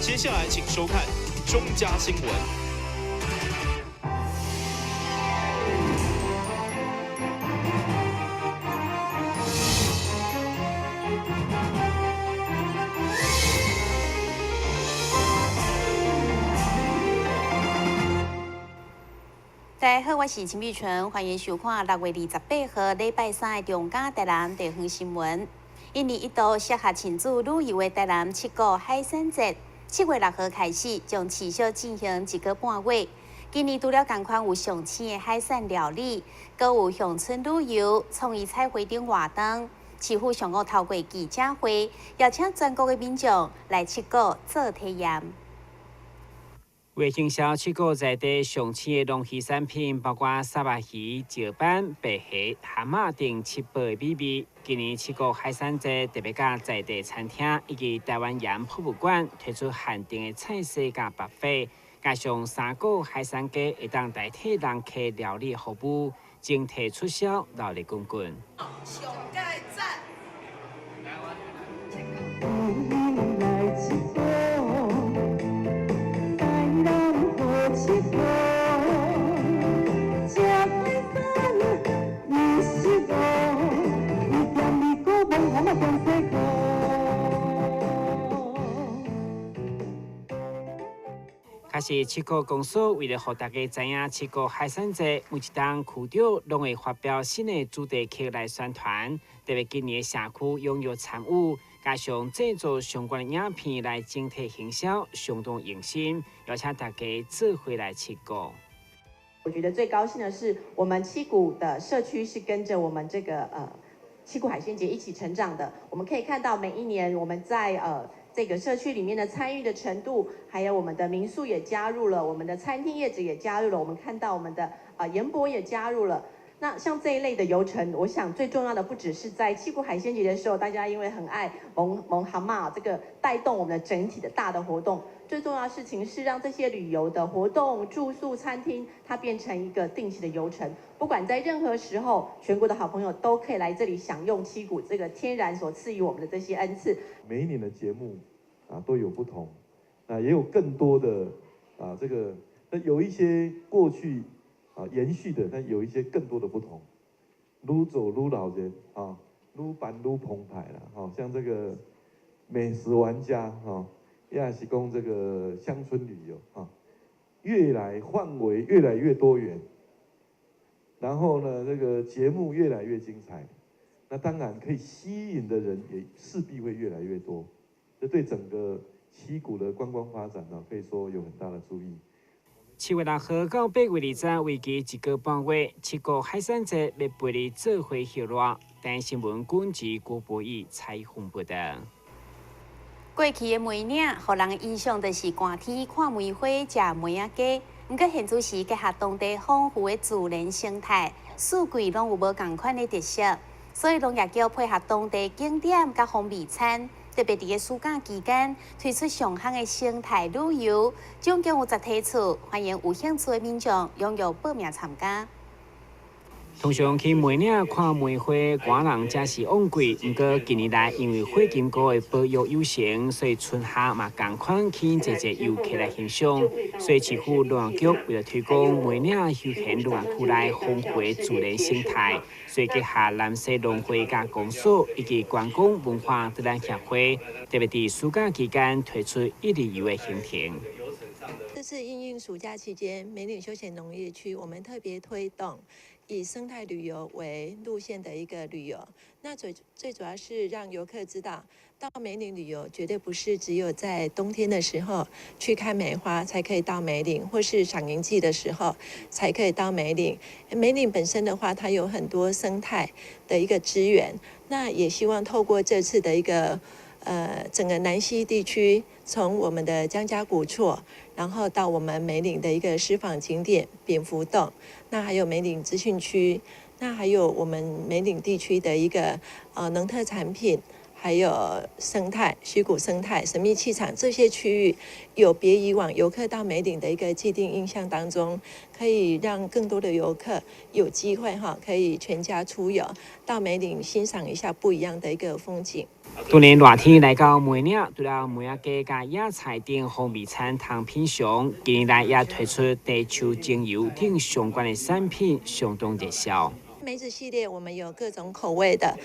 接下来请收看中嘉新闻。大家好，我是陈碧纯，欢迎收看6月28号礼拜三的中嘉台南地方新闻。印尼一度适合亲子旅游的台南七股海产节，7月6号开始将持续进行1个半月。今年除了同款有上青的海产料理，阁有乡村旅游、创意彩绘等活动。市府上午透过记者会，邀请全国的民众来七股做体验。为行销7股在地上青的农渔产品，包括沙巴鱼、石斑、白虾、蛤蟆等7倍美味。今年7股海产节特别甲在地餐厅以及台湾盐博物馆推出限定的菜色甲buffet费，加上3股海产街会当代替人客料理服务，整体促销热力滚滚。上盖赞。开始7股公司为了让大家知影7股海产节，每一档区长拢会发表新的主题曲来宣传。特别今年社区踊跃参与，加上制作相关的影片来整体行销，相当用心，邀请大家做回来7股。我觉得最高兴的是，我们七股的社区是跟着我们这个七股海鲜节一起成长的。我们可以看到每一年我们在这个社区里面的参与的程度，还有我们的民宿也加入了，我们的餐厅业者也加入了，我们看到我们的盐博也加入了。那像这一类的游程，我想最重要的不只是在七股海鲜节的时候，大家因为很爱蒙蛤蟆这个带动我们的整体的大的活动。最重要的事情是让这些旅游的活动、住宿、餐厅，它变成一个定期的游程。不管在任何时候，全国的好朋友都可以来这里享用七股这个天然所赐予我们的这些恩赐。每一年的节目都有不同，也有更多的这个，那有一些过去延续的，但有一些更多的不同。愈走愈老人愈办愈澎湃了像这个美食玩家也是讲这个乡村旅游越来范围越来越多元，然后呢，这个节目越来越精彩，那当然可以吸引的人也势必会越来越多，这对整个七股的观光发展可以说有很大的注意。7月6号到8月20日，为期1个半月，7股海产节要陪你做回热闹。台新闻管制郭博义采访报道。过去的梅岭，互人印象就是寒天看梅花、食梅仔鸡。不过现在时结合当地丰富的自然生态，四季拢有无同款的特色，所以农业局配合当地景点甲风味餐，特别伫个暑假期间推出上项的生态旅游，总共有10梯次，欢迎有兴趣的民众踊跃报名参加。通常去梅岭看梅花，外人真是往贵。不过近年来，因为火金菇的保育有成，所以春夏嘛同款去坐坐游客来欣赏。所以市府农业局为了推广梅岭休闲旅游区内丰富的自然生态，所以结合南西农会甲公所以及观光文化导览协会，特别伫暑假期间推出一日游的行程。这次因应暑假期间，梅岭休闲农业区我们特别推动以生态旅游为路线的一个旅游。那最主要是让游客知道，到梅岭旅游绝对不是只有在冬天的时候去看梅花才可以到梅岭，或是赏樱季的时候才可以到梅岭。梅岭本身的话，它有很多生态的一个资源。那也希望透过这次的一个整个南西地区，从我们的江家古厝，然后到我们梅岭的一个私房景点蝙蝠洞，那还有梅岭资讯区，那还有我们梅岭地区的一个农特产品，还有生态、虚谷生态、神秘气场这些区域，有别以往游客到梅岭的一个既定印象当中，可以让更多的游客有机会可以全家出游到梅岭欣赏一下不一样的一个风景。去年热天来到梅岭，除了梅仔鸡加野菜等风味餐通品尝，今年来也推出地球精油等相关的产品，相当热销。梅子系列我们有各种口味的，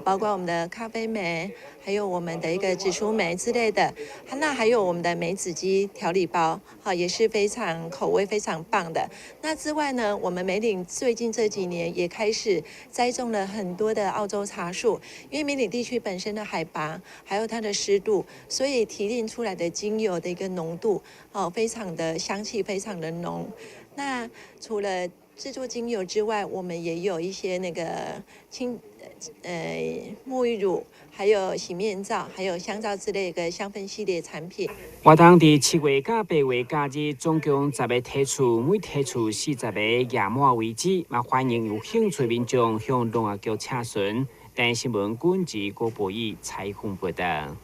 包括我们的咖啡梅，还有我们的一个紫苏梅之类的，那还有我们的梅子鸡调理包，也是非常口味非常棒的。那之外呢，我们梅岭最近这几年也开始栽种了很多的澳洲茶树，因为梅岭地区本身的海拔还有它的湿度，所以提炼出来的精油的一个浓度，非常的香气非常的浓。那除了制作精油之外，我们也有一些那个沐浴乳，还有洗面皂，还有香皂之类的香氛系列产品。活动伫7月到8月假日，总共10个梯厝，每梯厝40个届满为止。嘛，欢迎有兴趣民众向农业局查询。台新闻管制郭博义采访报道。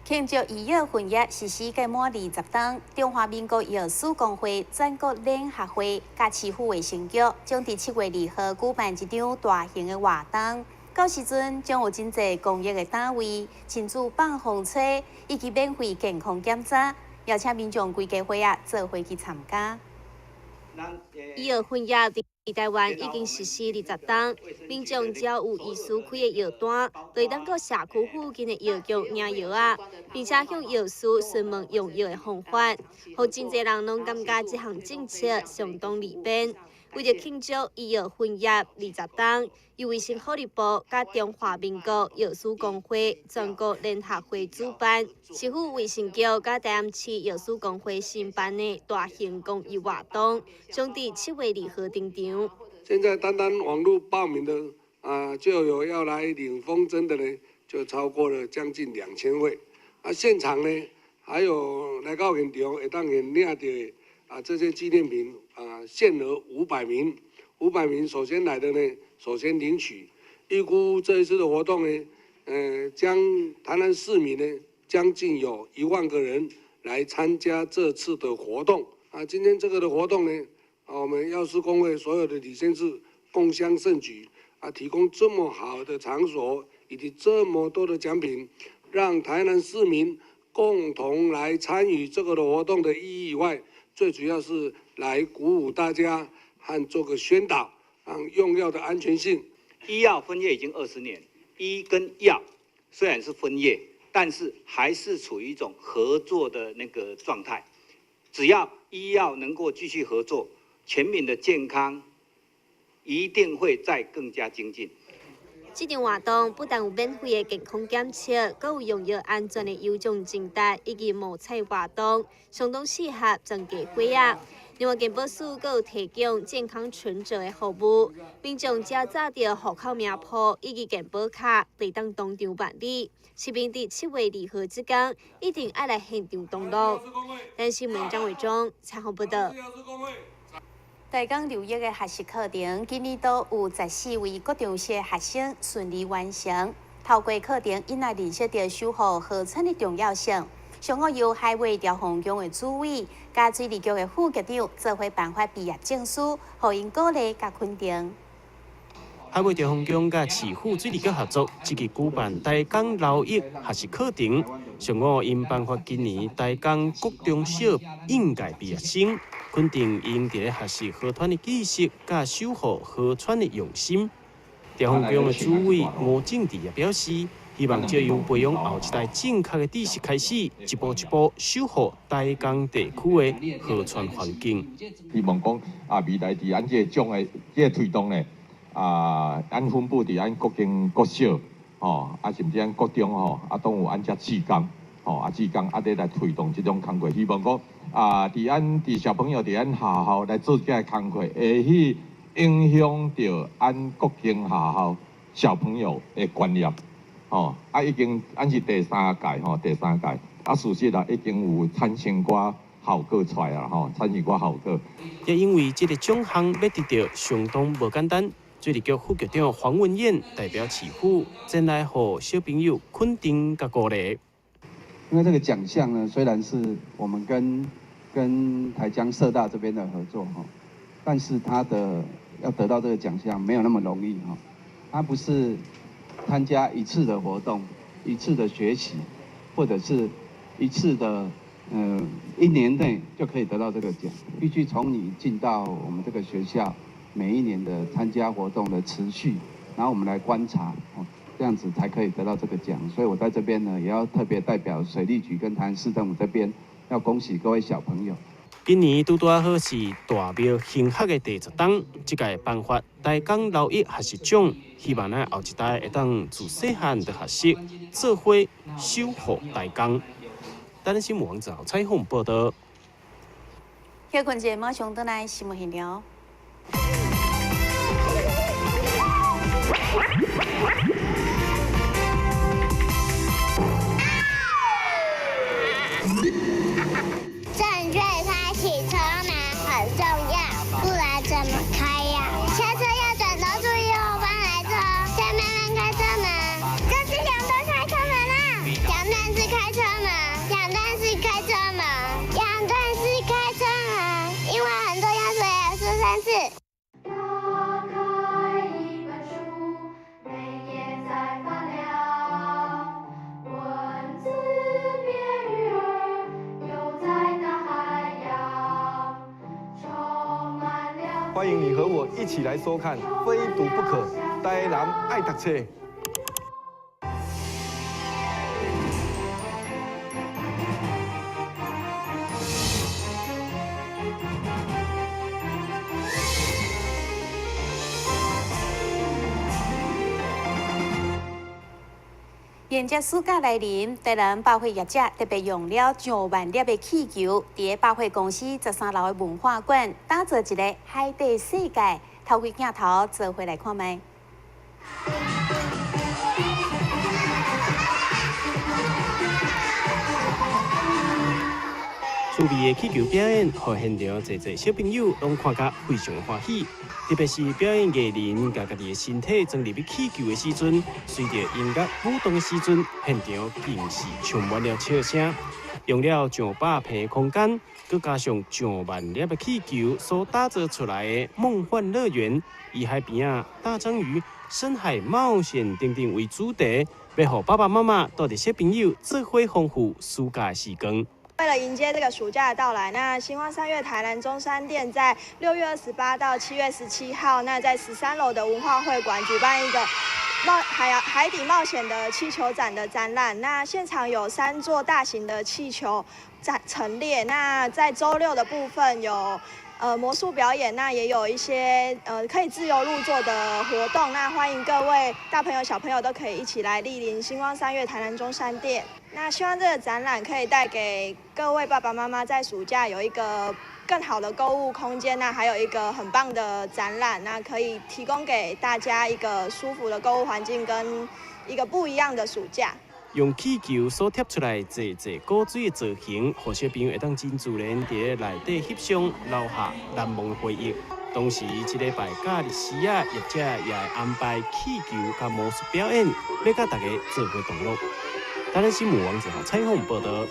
庆祝医药混业实施届满20天，中华民国药师公会全国联合会甲市府卫生局将伫7月2号举办一场大型的活动，到时阵将有真侪公益的单位亲自放风吹，以及免费健康检查，邀请民众规家伙做伙去参加。医药混业伫台湾已经实施20天，民众只要有医师开的药单，就会当到社区附近的药局领药啊，并且向药师询问用药的方法，互真侪人拢感觉这项政策相当利便。为了庆祝医药混业20天，由卫生福利部甲中华民国药师公会全国联合会主办，市府卫生局甲台南市药师公会申办的大型公益活动，将伫7月2号登场。现在单单网络报名的就有要来领风针的呢，就超过了将近2000位。现场呢还有来到现场会当领到这些纪念品限额500名，500名首先来的呢，首先领取。预估这一次的活动呢，将台南市民呢将近有1万个人来参加这次的活动。今天这个的活动呢，我们药师公会所有的理事共襄盛举，提供这么好的场所以及这么多的奖品，让台南市民共同来参与这个的活动的意义以外，最主要是来鼓舞大家和做个宣导，让用药的安全性。医药分业已经20年，医跟药虽然是分业，但是还是处于一种合作的那个状态。只要医药能够继续合作，全民的健康一定会再更加精进。这场活动不但有免费的健康检测，更有用药安全的有奖征答以及冒彩活动，相当适合全家伙啊！另外，健保署更有提供健康存折的服务，民众只要找到户口名簿以及健保卡，就当场办理。市民伫7月2号之间一定要来现场登录。但新闻张伟忠采访报道。台港留业的学习课程，今年都有14位各中小学生顺利完成。透过课程，因来认识到守护河川的重要性。上个由海卫调防局的主委、加水利局的副局长做伙颁发毕业证书，互因鼓励甲肯定。海卫调防局甲市府水利局合作，积极举办台港劳育学习课程。上午因颁发今年台港各中小应届毕业生，肯定因伫咧学习河川的知识，甲守护河川的用心。调防局的主委吴正治也表示，希望借由培养后一代正确的知识开始，一步一步守护台港地区的河川环境。希望讲未来伫咱这种的推动呢。咱分布伫咱各间各小，甚至咱各中都有按遮志工，志工咧来推动这种工作。希望讲伫小朋友伫咱学校来做这个工作，会去影响到咱各间学校小朋友的观念。已经咱是第3届，事实已经有产生过效果出来啊，产生过效果。也因为这个奖项要得到相当无简单。水利局副局长黄文燕代表市府前来和小朋友肯定甲鼓励。因为这个奖项呢，虽然是我们跟台江社大这边的合作哈，但是要得到这个奖项没有那么容易哈。它不是参加一次的活动、一次的学习，或者是一次的1年内就可以得到这个奖，必须从你进到我们这个学校每一年的参加活动的持续，然后我们来观察哦。这样子才可以得到这个奖，所以我在这边呢，也要特别代表水利局跟台南市政府这边，要恭喜各位小朋友。今年拄好是大庙兴学的第10档，这届颁发台江劳役学习奖，希望后一代会当自细汉就学习做伙守护台江。台南新闻网赵彩虹报道。休困节马上倒来新闻现场。正确开启车门很重要，不然怎么开呀？下车要转头注意后方来车，再慢慢开车门。这是两段开车门啦，两段式开车门，两段式开车门，两段式开车门，因为很多要说3次。欢迎你和我一起来收看《非读不可》，台南爱读册。迎接暑假来临，台南百货业者特别用了上万粒的气球，伫百货公司13楼的文化馆打造一个海底世界。透过镜头做回来看卖。趣味的气球表演，互现场侪小朋友拢看甲非常欢喜。特别是表演艺人甲家己的身体装入去气球的时阵，随着音乐舞动的时阵，现场更是充满了笑声。用了上百平空间，佮加上上万粒的气球所打造出来的梦幻乐园，以海边啊、大章鱼、深海冒险等等为主题，要互爸爸妈妈带着小朋友做伙丰富暑假时光。为了迎接这个暑假的到来，那星光三月台南中山店在6月28到7月17号，那在13楼的文化会馆举办一个海底冒险的气球展的展览。那现场有3座大型的气球陈列。那在周六的部分有魔术表演，那也有一些可以自由入座的活动。那欢迎各位大朋友小朋友都可以一起来莅临星光三月台南中山店。那希望这个展览可以带给各位爸爸妈妈在暑假有一个更好的购物空间，那还有一个很棒的展览，那可以提供给大家一个舒服的购物环境跟一个不一样的暑假。用气球所贴出来侪古水的造型，让小朋友会当真自然伫内底翕相，留下难忘的回忆。同时，这礼拜假日时啊，业者也会安排气球甲魔术表演，要甲大家做伙同乐。台南新闻网就彩虹报道。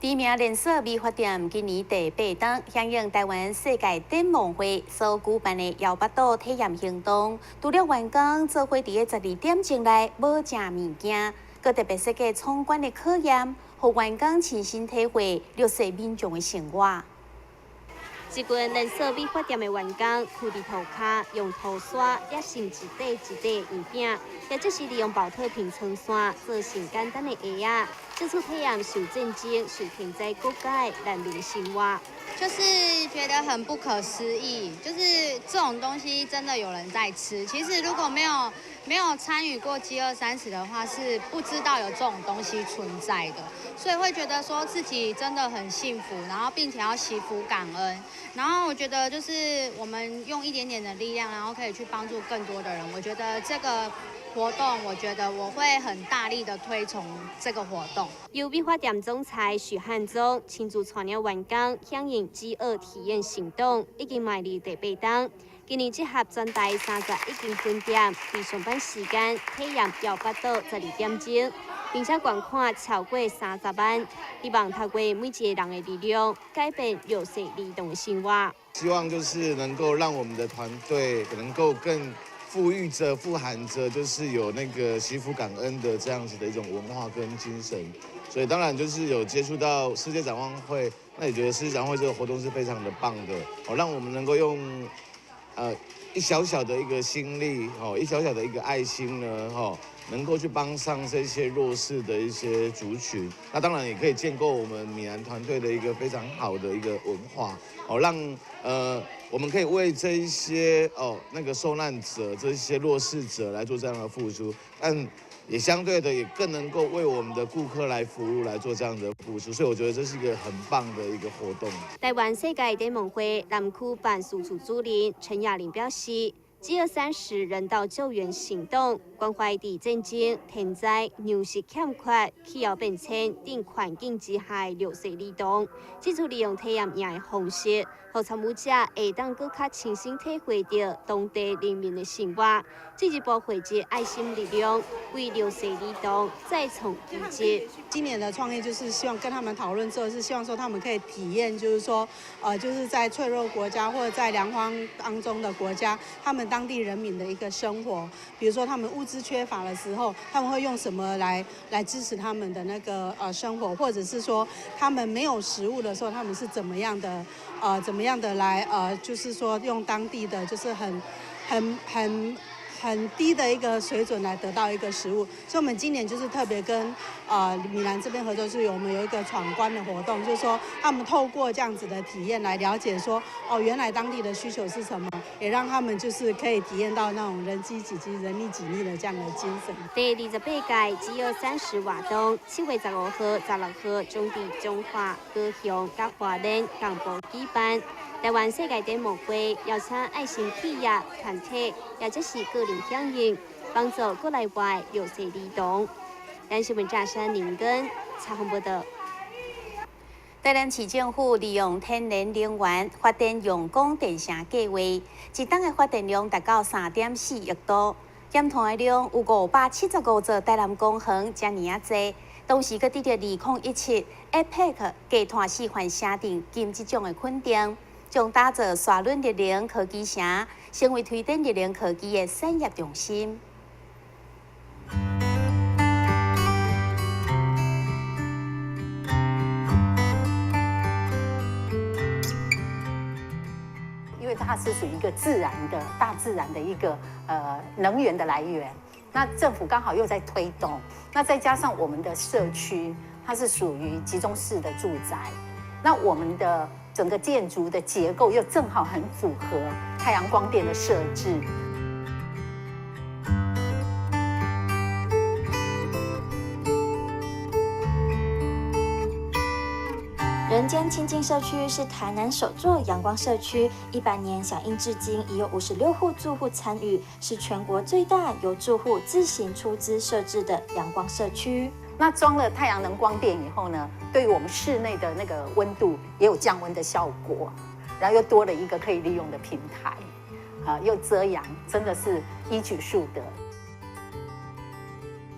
知名连锁美发店今年第8档响应台湾世界展望会所举办的摇巴岛体验行动，除了员工做伙伫个12点钟内买食物件，佮特别设计闯关的考验，互员工亲身体会绿色民众的生活。一群连锁美发店的员工徛伫涂骹，用涂刷压成一块一块圆饼，或者是利用宝特瓶撑伞做成简单的鞋仔。这次体验受震惊，是停在国家的人民生活。就是觉得很不可思议，就是这种东西真的有人在吃。其实如果没有参与过饥饿30的话，是不知道有这种东西存在的，所以会觉得说自己真的很幸福，然后并且要惜福感恩。然后我觉得就是我们用一点点的力量，然后可以去帮助更多的人。我觉得这个活动，我觉得我会很大力的推崇这个活动。由美发店总裁许汉忠亲自带领员工响应饥饿体验行动，已经迈入第8档。今年集合全台31间分店，伫上班时间体验8到12点钟，并且观看超过30万，希望透过每一个人的力量，改变弱势儿童的生活。希望就是能够让我们的团队能够更富裕着、富含着，就是有那个惜福感恩的这样子的一种文化跟精神。所以当然就是有接触到世界展望会，那也觉得世界展望会这个活动是非常的棒的，让我们能够用一小小的一个心力，一小小的一个爱心呢，能够去帮上这些弱势的一些族群。那当然也可以建构我们米兰团队的一个非常好的一个文化，让我们可以为这一些那个受难者、这些弱势者来做这样的付出，但也相对的也更能够为我们的顾客来服务，来做这样的付出。所以我觉得这是一个很棒的一个活动。台湾世界联盟会南区办事处主任陈雅玲表示，G230人道救援行动关怀伫战争、天灾、粮食欠缺、气候变迁等环境之下的弱势儿童，这次利用体验营的方式，让参与者会当更较亲身体会到当地人民的生活，进一步汇集爱心力量，为弱势儿童再创奇迹。今年的创业就是希望跟他们讨论之后，是希望说他们可以体验，就是说，就是在脆弱国家或者在粮荒当中的国家，他们当地人民的一个生活。比如说他们物资缺乏的时候，他们会用什么来支持他们的那个生活，或者是说他们没有食物的时候，他们是怎么样的来就是说用当地的就是很低的一个水准来得到一个食物，所以我们今年就是特别跟米兰这边合作，我们有一个闯关的活动，就是说他们透过这样子的体验来了解说，原来当地的需求是什么，也让他们就是可以体验到那种人机己机、人力己力的这样的精神。第28届G230活动7月15號、16號將伫中華、高雄、甲花蓮同步舉辦。台灣世界聯盟會邀請愛心企業、團體，也即是個人響應，幫助國內外弱勢兒童。咱新聞炸山林根采訪報道。台南市政府利用天然能源發電用光電城計劃，一檔的發電量達到3.4億度，減碳的量有575座台南工行遮爾啊濟。同時，佮得到2017 APEC 低碳示範城鎮金質獎的肯定。將打造沙崙綠能科技城，成為推展綠能科技的產業中心。因为它是属于一个自然的、大自然的一个能源的来源，那政府刚好又在推动，那再加上我们的社区，它是属于集中式的住宅，那我们的整个建筑的结构又正好很符合太阳光电的设置。人间清净社区是台南首座阳光社区，100年响应至今，已有56户住户参与，是全国最大由住户自行出资设置的阳光社区。那装了太阳能光电以后呢，对于我们室内的那个温度也有降温的效果，然后又多了一个可以利用的平台，又遮阳，真的是一举数得。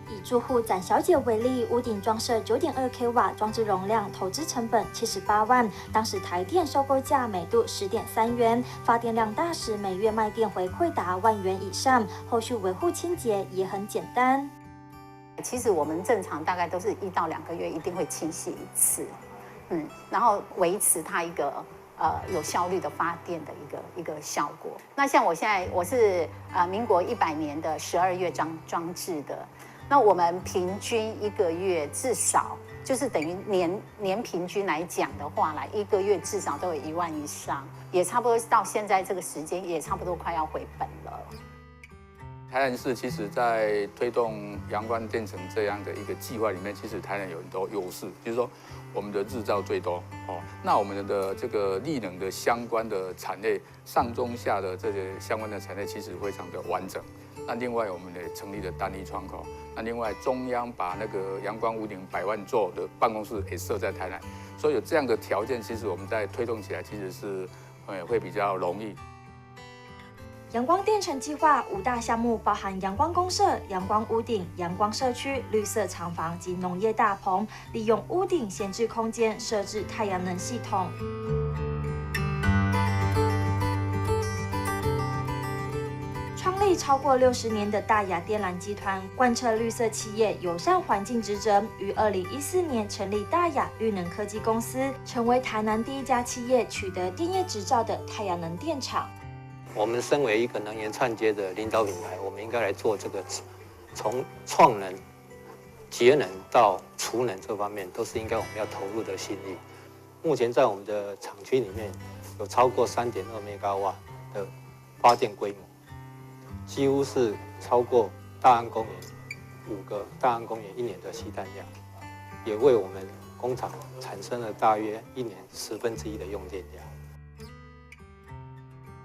以住户展小姐为例，屋顶装设9.2 kW 装置容量，投资成本78万，当时台电收购价每度10.3元，发电量大时每月卖电回馈达万元以上，后续维护清洁也很简单。其实我们正常大概都是1到2个月一定会清洗一次，然后维持它一个有效率的发电的一个效果。那像我现在我是民国100年的12月装置的，那我们平均1个月至少就是等于年平均来讲的话来，1个月至少都有1万以上，也差不多到现在这个时间也差不多快要回本了。台南市其实在推动阳光电城这样的一个计划里面，其实台南有很多优势，就是说我们的日照最多那我们的这个绿能的相关的产业，上中下的这些相关的产业其实非常的完整。那另外我们也成立了单一窗口，那另外中央把那个阳光屋顶100万座的办公室也设在台南，所以有这样的条件，其实我们在推动起来其实是会比较容易。阳光电城计划5大项目包含阳光公社、阳光屋顶、阳光社区、绿色厂房及农业大棚，利用屋顶闲置空间设置太阳能系统。创立超过60年的大雅电缆集团，贯彻绿色企业友善环境职责，于2014年成立大雅绿能科技公司，成为台南第一家企业取得电业执照的太阳能电厂。我们身为一个能源串接的领导品牌，我们应该来做这个从创能、节能到储能这方面，都是应该我们要投入的心力。目前在我们的厂区里面，有超过3.2 兆瓦的发电规模，几乎是超过大安公园5个大安公园1年的吸碳量，也为我们工厂产生了大约1年1/10的用电量。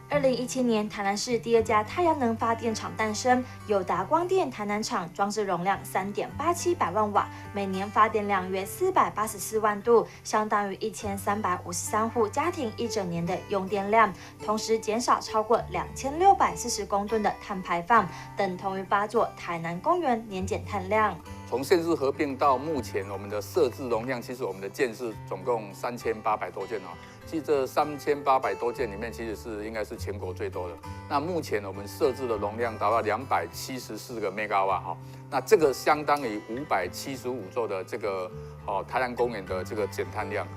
2017年，台南市第2家太阳能发电厂诞生，友达光电台南厂装置容量3.87百万瓦，每年发电量约484万度，相当于1353户家庭1整年的用电量，同时减少超过2640公吨的碳排放，等同于8座台南公园年减碳量。从县市合并到目前，我们的设置容量，其实我们的件是总共3800多件哦。其实这3800多件里面，其实应该是全国最多的。那目前我们设置的容量达到274个 兆瓦哈，那这个相当于575座的这个台南公园的这个减碳量。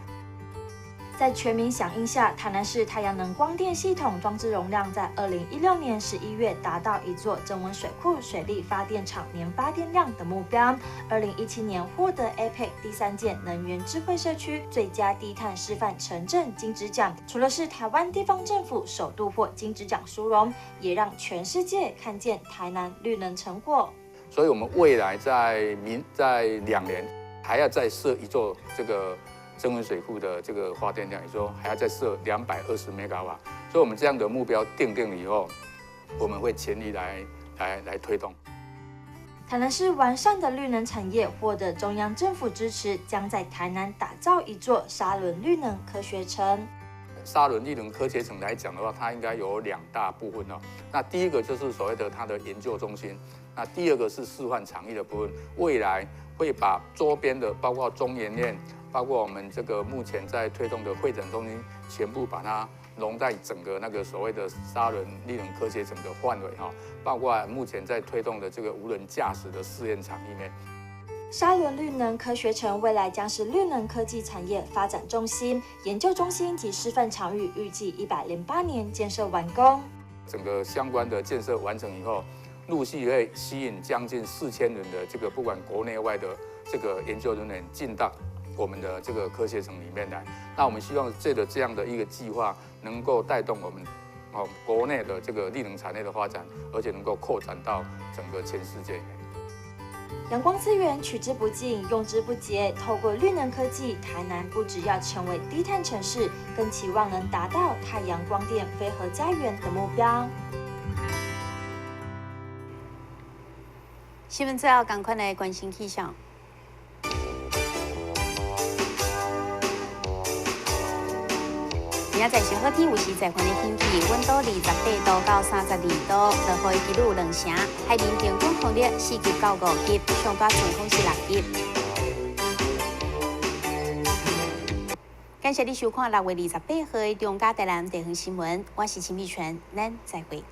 在全民响应下，台南市太阳能光电系统装置容量在2016年11月达到1座增温水库水力发电厂年发电量的目标。2017年获得 APEC 第3届能源智慧社区最佳低碳示范城镇金质奖，除了是台湾地方政府首度获金质奖殊荣，也让全世界看见台南绿能成果。所以我们未来在2年还要再设1座这个增温水库的这个发电量，也说还要再设220兆瓦，所以我们这样的目标定了以后，我们会全力来推动。台南市完善的绿能产业获得中央政府支持，将在台南打造1座沙仑绿能科学城。沙仑绿能科学城来讲的话，它应该有2大部分哦。那第一个就是所谓的它的研究中心，那第2个是示范场域的部分。未来会把周边的，包括中研院，包括我们这个目前在推动的会展中心，全部把它融在整个那个所谓的沙仑绿能科学城的范围哈，包括目前在推动的这个无人驾驶的试验场里面。沙仑绿能科学城未来将是绿能科技产业发展重心，研究中心及示范场域预计108年建设完工。整个相关的建设完成以后，陆续会吸引将近4000人的这个不管国内外的这个研究人员进到我们的这个科学城里面来。那我们希望借着这样的一个计划，能够带动我们国内的这个绿能产业的发展，而且能够扩展到整个全世界。阳光资源取之不尽，用之不竭。透过绿能科技，台南不只要成为低碳城市，更期望能达到太阳光电非核家园的目标。新闻最后赶快来关心气象。明仔载是好天，有时在款的天气，温度28度到32度，落雨几率2成，海面平均风力4级到5级，上大阵风是6级。感谢你收看6月28号的中嘉台南地方新闻，我是陈美泉，咱再会。